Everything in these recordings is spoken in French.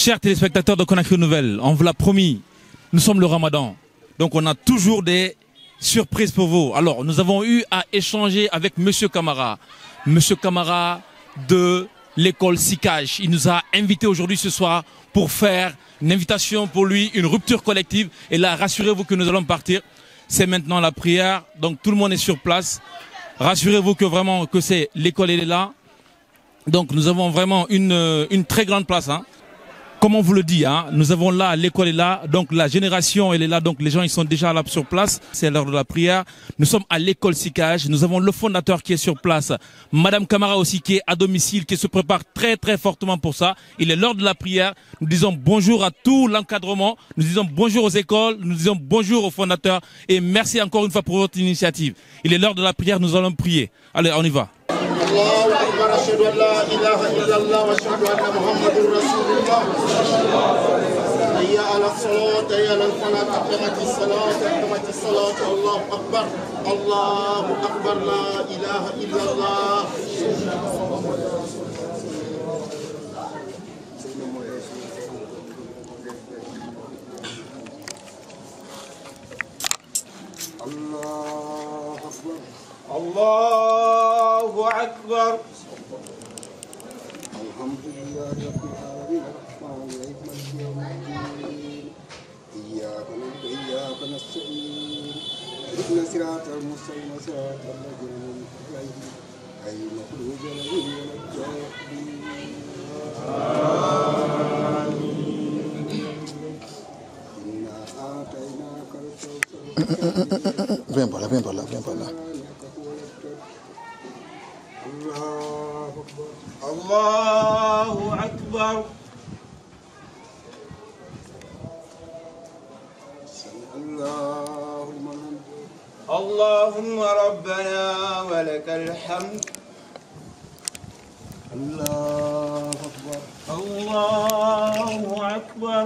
Chers téléspectateurs de Conakry Nouvelle, on vous l'a promis, nous sommes le Ramadan. Donc on a toujours des surprises pour vous. Alors nous avons eu à échanger avec Monsieur Camara. Monsieur Camara de l'école SICAJ. Il nous a invités aujourd'hui ce soir pour faire une invitation pour lui, une rupture collective. Et là, rassurez-vous que nous allons partir. C'est maintenant la prière. Donc tout le monde est sur place. Rassurez-vous que vraiment que c'est l'école, elle est là. Donc nous avons vraiment une très grande place. Hein. Comme on vous le dit, hein, nous avons là, l'école est là, donc la génération elle est là, donc les gens ils sont déjà là sur place, c'est l'heure de la prière. Nous sommes à l'école SICAJ, nous avons le fondateur qui est sur place, Madame Camara aussi qui est à domicile, qui se prépare très très fortement pour ça. Il est l'heure de la prière, nous disons bonjour à tout l'encadrement, nous disons bonjour aux écoles, nous disons bonjour aux fondateurs et merci encore une fois pour votre initiative. Il est l'heure de la prière, nous allons prier. Allez, on y va. الله أكبر أشهد أن لا إله إلا الله وأشهد أن محمد رسول الله حي على الصلاة حي على الفلاح أقامت الصلاة الله أكبر لا إله إلا الله الله أكبر الحمد لله رب العالمين الرحمن الرحيم مالك يوم الدين إياك نعبد وإياك نستعين اهدنا الصراط المستقيم صراط الذين أنعمت عليهم غير المغضوب عليهم ولا الضالين إنا أعطيناك الكوثر Viens par là. الله أكبر اللهم ربنا ولك الحمد الله أكبر الله أكبر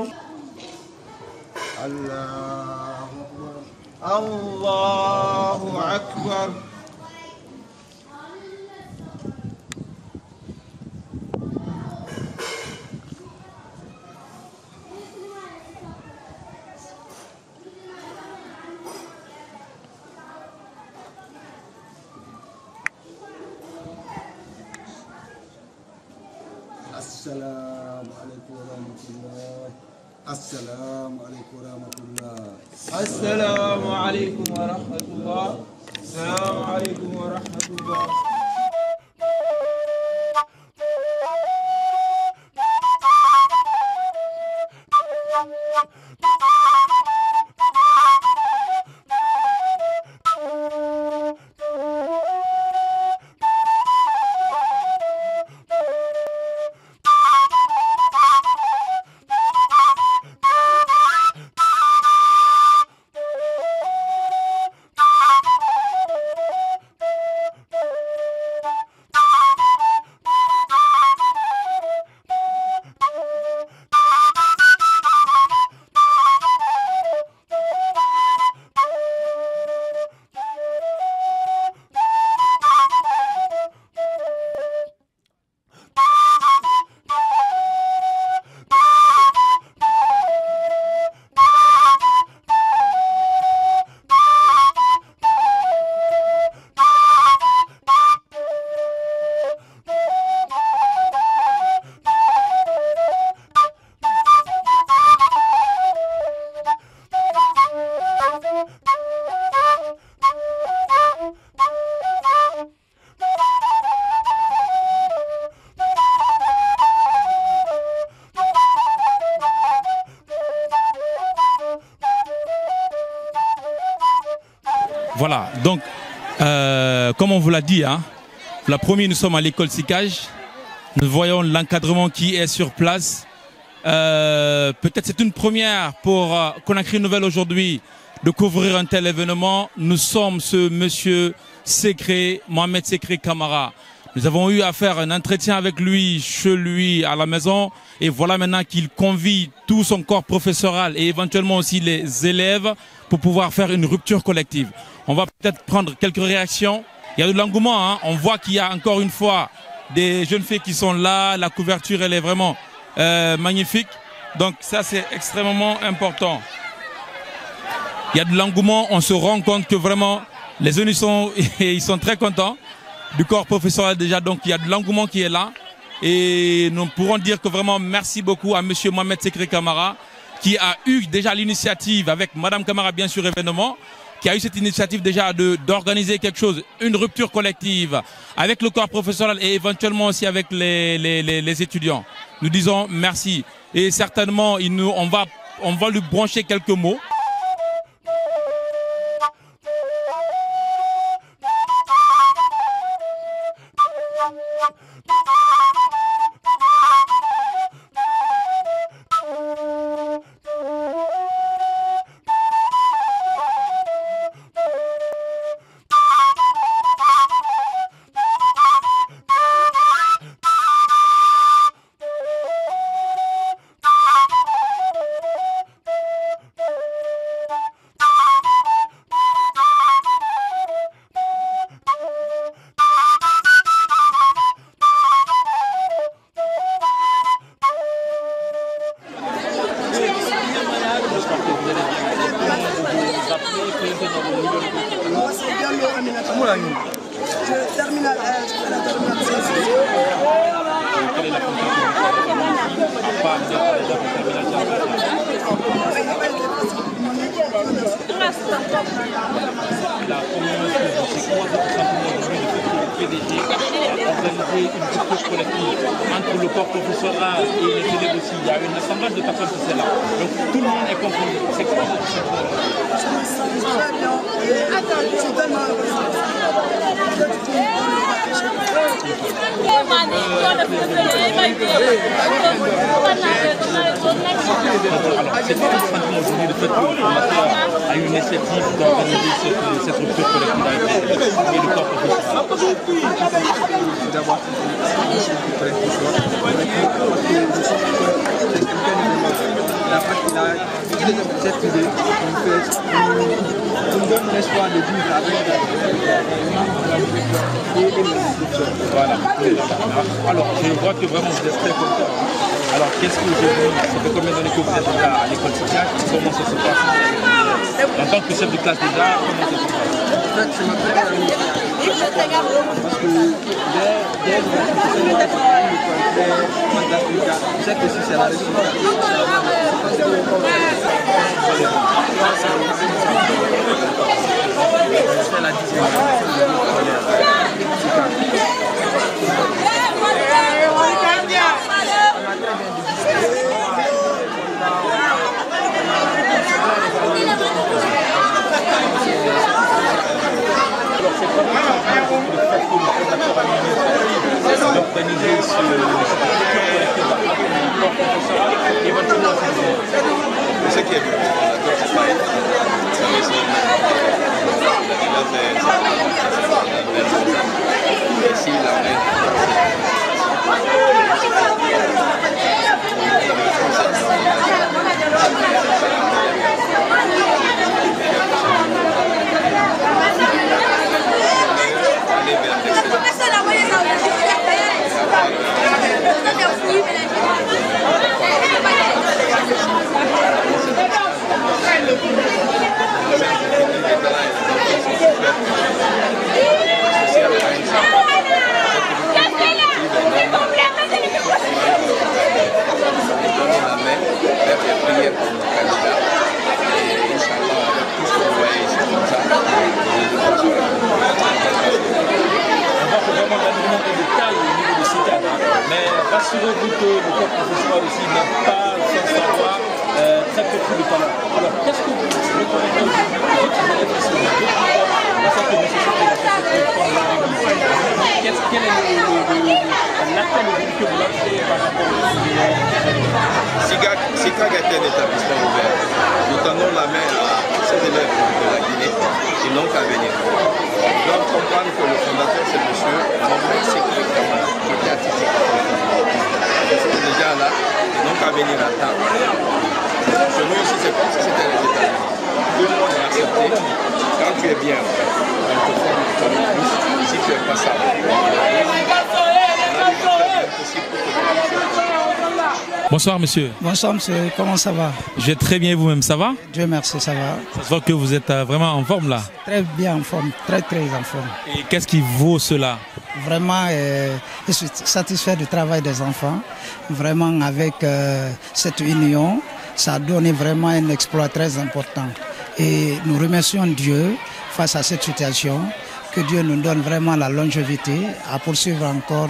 الله أكبر السلام عليكم ورحمة الله السلام عليكم ورحمة الله السلام عليكم ورحمة الله السلام عليكم ورحمة الله Voilà, donc comme on vous l'a dit, hein, la première nous sommes à l'école SICAJ. Nous voyons l'encadrement qui est sur place. Peut-être c'est une première pour Conakry Nouvelle aujourd'hui de couvrir un tel événement. Nous sommes ce monsieur Secret, Mohamed Secret Camara. Nous avons eu à faire un entretien avec lui, chez lui, à la maison. Et voilà maintenant qu'il convie tout son corps professoral et éventuellement aussi les élèves pour pouvoir faire une rupture collective. On va peut-être prendre quelques réactions. Il y a de l'engouement, hein. On voit qu'il y a encore une fois des jeunes filles qui sont là. La couverture, elle est vraiment magnifique. Donc ça, c'est extrêmement important. Il y a de l'engouement, on se rend compte que vraiment, les jeunes ils sont très contents du corps professoral déjà. Donc il y a de l'engouement qui est là. Et nous pourrons dire que vraiment merci beaucoup à monsieur Mohamed Sekri Kamara, qui a eu déjà l'initiative avec madame Kamara, bien sûr, événement, qui a eu cette initiative déjà d'organiser quelque chose, une rupture collective avec le corps professoral et éventuellement aussi avec les étudiants. Nous disons merci. Et certainement, on va lui brancher quelques mots. Entre le corps professoral et les élèves aussi, il y a une assemblage de personnes qui sont là. Donc tout le monde est compris. C'est quoi votre situation? C'est quoi le sentiment aujourd'hui, le fait que le formateur a eu une initiative d'organiser cette rupture collective et le corps professoral? D'abord, cette idée nous donne l'espoir de vivre avec voilà. Alors, je vois que vraiment vous êtes très content. Alors, qu'est-ce que aujourd'hui, ça fait combien d'années que vous êtes déjà à l'école sociale? Comment ça se passe? En tant que chef de classe déjà, comment ça se passe? En fait, c'est ma première année. Parce que dès je sais que si c'est la résultat, c'est la 10e d'organiser ce qui est bien. Rassurez-vous que le corps professoral aussi n'a pas, sans savoir, très peu de talent. Alors, qu'est-ce que vous recommandez aujourd'hui aux autres élèves qui sont dans cette nécessité de cette réforme de l'Église? Quel est l'appel aujourd'hui que vous lancez par rapport au sujet? SICAG est un établissement ouvert. Nous tendons la main à ces élèves de la Guinée qui n'ont qu'à venir. Ils doivent comprendre que le fondateur, c'est M. Mohamed Sekri Kamara, qui était artistique. Ils sont déjà là, ils n'ont qu'à venir à temps. Chez nous ici, c'est comme si c'était les États-Unis. Tout le monde est accepté. Quand tu es bien, on te forme plus. Si tu n'es pas ça, on a possible pour te Bonsoir monsieur. Bonsoir monsieur, comment ça va? Je vais très bien, vous-même, ça va? Dieu merci, ça va. Ça se voit que vous êtes vraiment en forme là. Très bien en forme, très en forme. Et qu'est-ce qui vaut cela? Vraiment, je suis satisfait du travail des enfants. Vraiment avec cette union, ça a donné vraiment un exploit très important. Et nous remercions Dieu face à cette situation, que Dieu nous donne vraiment la longévité à poursuivre encore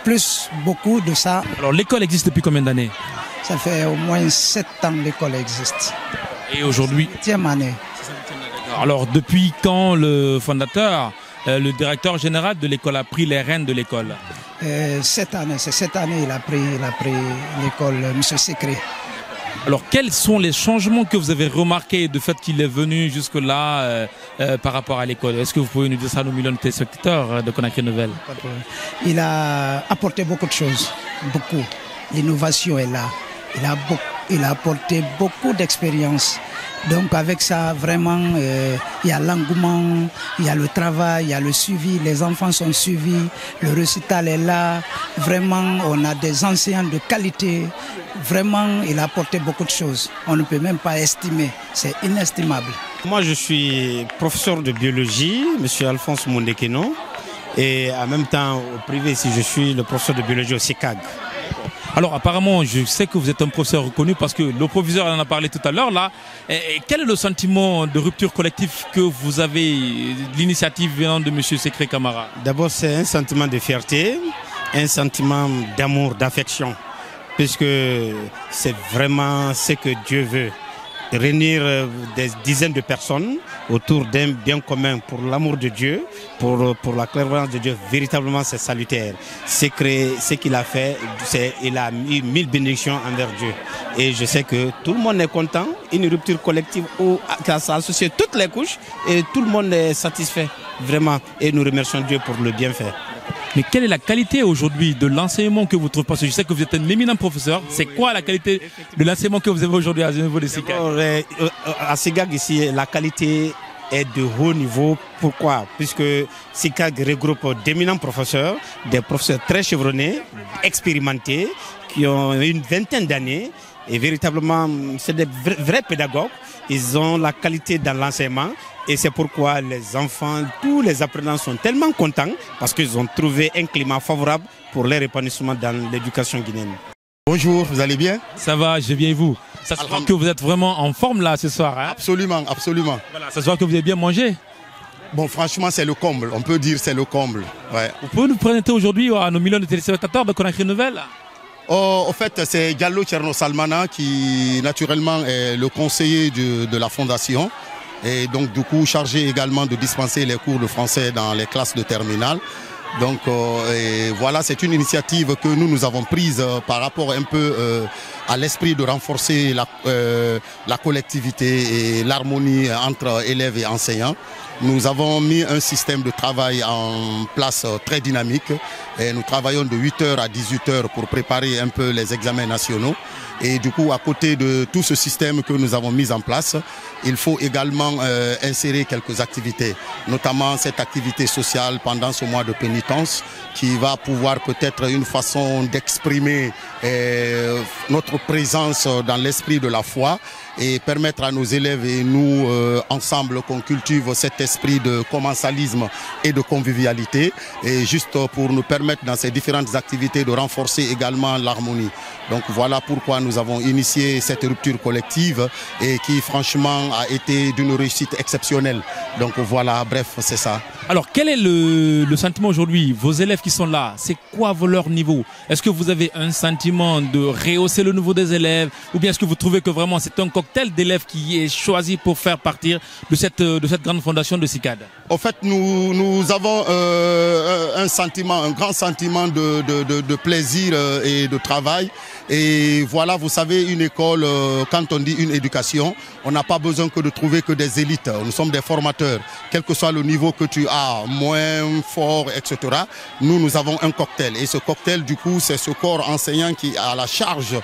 plus beaucoup de ça. Alors l'école existe depuis combien d'années? Ça fait au moins 7 ans que l'école existe. Et aujourd'hui? 7e année. Alors depuis quand le fondateur, le directeur général de l'école a pris les rênes de l'école? Cette année, c'est cette année il a pris l'école, M. Secret. Alors quels sont les changements que vous avez remarqués de fait qu'il est venu jusque-là par rapport à l'école? Est-ce que vous pouvez nous dire ça à nos millions de téléspectateurs de Conakry Nouvelle? Il a apporté beaucoup de choses, beaucoup. L'innovation est là. Il a apporté beaucoup d'expérience. Donc avec ça, vraiment, il y a l'engouement, il y a le travail, il y a le suivi. Les enfants sont suivis, le récital est là. Vraiment, on a des enseignants de qualité. Vraiment, il a apporté beaucoup de choses. On ne peut même pas estimer. C'est inestimable. Moi, je suis professeur de biologie, M. Alphonse Mondekeno. Et en même temps, au privé, ici, je suis le professeur de biologie au CICAG. Alors apparemment, je sais que vous êtes un professeur reconnu parce que le proviseur en a parlé tout à l'heure là. Et quel est le sentiment de rupture collective que vous avez, l'initiative venant de M. Secret Camara? D'abord, c'est un sentiment de fierté, un sentiment d'amour, d'affection, puisque c'est vraiment ce que Dieu veut. Réunir des dizaines de personnes autour d'un bien commun pour l'amour de Dieu, pour la clairvoyance de Dieu, véritablement c'est salutaire. Ce qu'il a fait, il a mis 1000 bénédictions envers Dieu. Et je sais que tout le monde est content, une rupture collective où ça a associé toutes les couches et tout le monde est satisfait, vraiment. Et nous remercions Dieu pour le bienfait. Mais quelle est la qualité aujourd'hui de l'enseignement que vous trouvez? Parce que je sais que vous êtes un éminent professeur. C'est quoi la qualité de l'enseignement que vous avez aujourd'hui à niveau de CICAG? À CICAG ici, la qualité est de haut niveau. Pourquoi? Puisque CICAG regroupe d'éminents professeurs, des professeurs très chevronnés, expérimentés, qui ont une vingtaine d'années. Et véritablement, c'est des vrais pédagogues. Ils ont la qualité dans l'enseignement. Et c'est pourquoi les enfants, tous les apprenants sont tellement contents parce qu'ils ont trouvé un climat favorable pour leur épanouissement dans l'éducation guinéenne. Bonjour, vous allez bien? Ça va, je viens et vous? Ça se voit que vous êtes vraiment en forme là ce soir. Hein? Absolument, absolument. Voilà, ça se voit que vous avez bien mangé. Bon, franchement, c'est le comble. On peut dire c'est le comble. Ouais. Vous pouvez nous présenter aujourd'hui à nos millions de téléspectateurs de Conakry Nouvelle? Au fait, c'est Diallo Tcherno Salmana qui, naturellement, est le conseiller de la fondation. Et donc, du coup, chargé également de dispenser les cours de français dans les classes de terminale. Donc, et voilà, c'est une initiative que nous avons prise par rapport un peu à l'esprit de renforcer la collectivité et l'harmonie entre élèves et enseignants. Nous avons mis un système de travail en place très dynamique et nous travaillons de 8h à 18h pour préparer un peu les examens nationaux. Et du coup, à côté de tout ce système que nous avons mis en place, il faut également insérer quelques activités, notamment cette activité sociale pendant ce mois de pénitence qui va pouvoir peut-être une façon d'exprimer notre présence dans l'esprit de la foi et permettre à nos élèves et nous ensemble qu'on cultive cet esprit de commensalisme et de convivialité et juste pour nous permettre dans ces différentes activités de renforcer également l'harmonie. Donc voilà pourquoi nous avons initié cette rupture collective et qui franchement a été d'une réussite exceptionnelle. Donc voilà, bref, c'est ça. Alors quel est le sentiment aujourd'hui? Vos élèves qui sont là, c'est quoi leur niveau? Est-ce que vous avez un sentiment de rehausser le niveau des élèves ou bien est-ce que vous trouvez que vraiment c'est un cocktail d'élèves qui est choisi pour faire partir de cette grande fondation de CICAD? En fait, nous avons un grand sentiment de plaisir et de travail. Et voilà, vous savez, une école, quand on dit une éducation, on n'a pas besoin que de trouver que des élites. Nous sommes des formateurs, quel que soit le niveau que tu as, moins fort, etc. Nous avons un cocktail. Et ce cocktail, du coup, c'est ce corps enseignant qui a la charge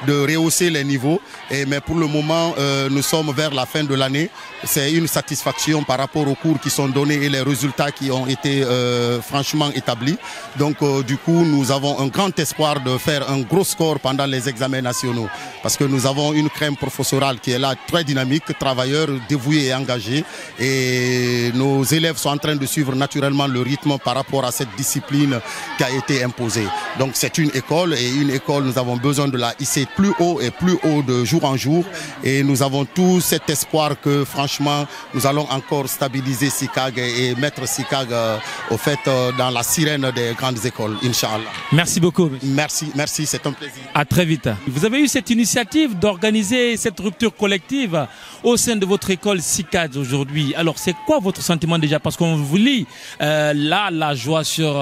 de rehausser les niveaux. Mais pour le moment, vraiment, nous sommes vers la fin de l'année. C'est une satisfaction par rapport aux cours qui sont donnés et les résultats qui ont été franchement établis. Donc, du coup, nous avons un grand espoir de faire un gros score pendant les examens nationaux. Parce que nous avons une crème professorale qui est là, très dynamique, travailleur, dévoué et engagé. Et nos élèves sont en train de suivre naturellement le rythme par rapport à cette discipline qui a été imposée. Donc, c'est une école, et une école, nous avons besoin de la hisser plus haut et plus haut de jour en jour. Et nous avons tout cet espoir que, franchement, nous allons encore stabiliser SICAG et mettre SICAG au fait dans la sirène des grandes écoles, Inch'Allah. Merci beaucoup. Merci, merci, c'est un plaisir. À très vite. Vous avez eu cette initiative d'organiser cette rupture collective au sein de votre école SICAG aujourd'hui. Alors, c'est quoi votre sentiment déjà? Parce qu'on vous lit là la joie sur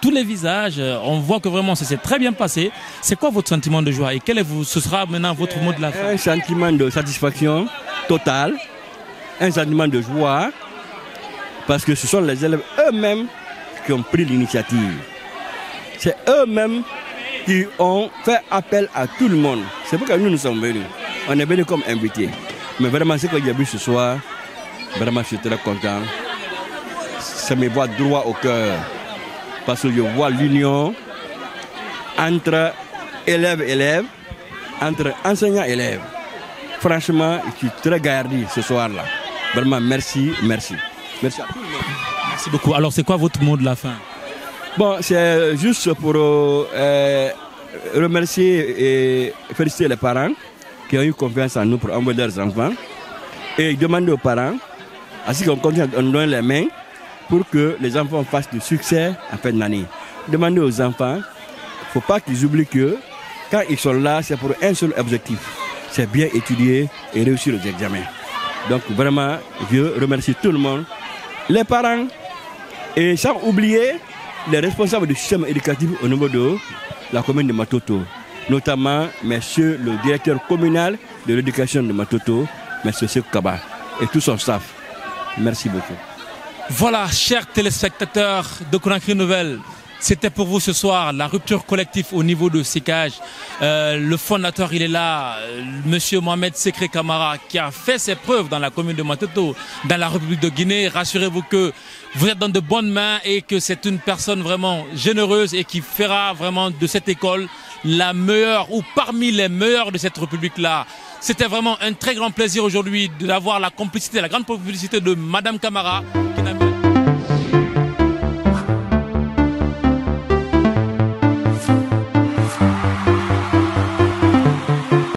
tous les visages. On voit que vraiment ça s'est très bien passé. C'est quoi votre sentiment de joie et quel est ce sera maintenant votre mot de la fin? Un sentiment de satisfaction totale, un sentiment de joie, parce que ce sont les élèves eux-mêmes qui ont pris l'initiative. C'est eux-mêmes qui ont fait appel à tout le monde. C'est pourquoi nous sommes venus. On est venus comme invités. Mais vraiment, ce que j'ai vu ce soir, vraiment, je suis très content. Ça me va droit au cœur. Parce que je vois l'union entre élèves et élèves, entre enseignants et élèves. Franchement, je suis très gaillardi ce soir-là. Vraiment, merci, merci. Merci à tout le monde. Merci beaucoup. Alors, c'est quoi votre mot de la fin? Bon, c'est juste pour remercier et féliciter les parents qui ont eu confiance en nous pour envoyer leurs enfants et demander aux parents, ainsi qu'on continue à donner les mains pour que les enfants fassent du succès en fin d'année. Demander aux enfants, il ne faut pas qu'ils oublient que quand ils sont là, c'est pour un seul objectif, c'est bien étudier et réussir les examens. Donc vraiment, je remercie tout le monde, les parents, et sans oublier les responsables du système éducatif au niveau de la commune de Matoto, notamment monsieur le directeur communal de l'éducation de Matoto, monsieur Sekou Kaba, et tout son staff. Merci beaucoup. Voilà, chers téléspectateurs de Conakry Nouvelle, c'était pour vous ce soir la rupture collective au niveau de SICAG. Le fondateur, il est là, monsieur Mohamed Sekre Kamara, qui a fait ses preuves dans la commune de Matoto, dans la République de Guinée. Rassurez-vous que vous êtes dans de bonnes mains et que c'est une personne vraiment généreuse et qui fera vraiment de cette école la meilleure ou parmi les meilleures de cette République-là. C'était vraiment un très grand plaisir aujourd'hui d'avoir la complicité, la grande complicité de Madame Kamara, qui n'a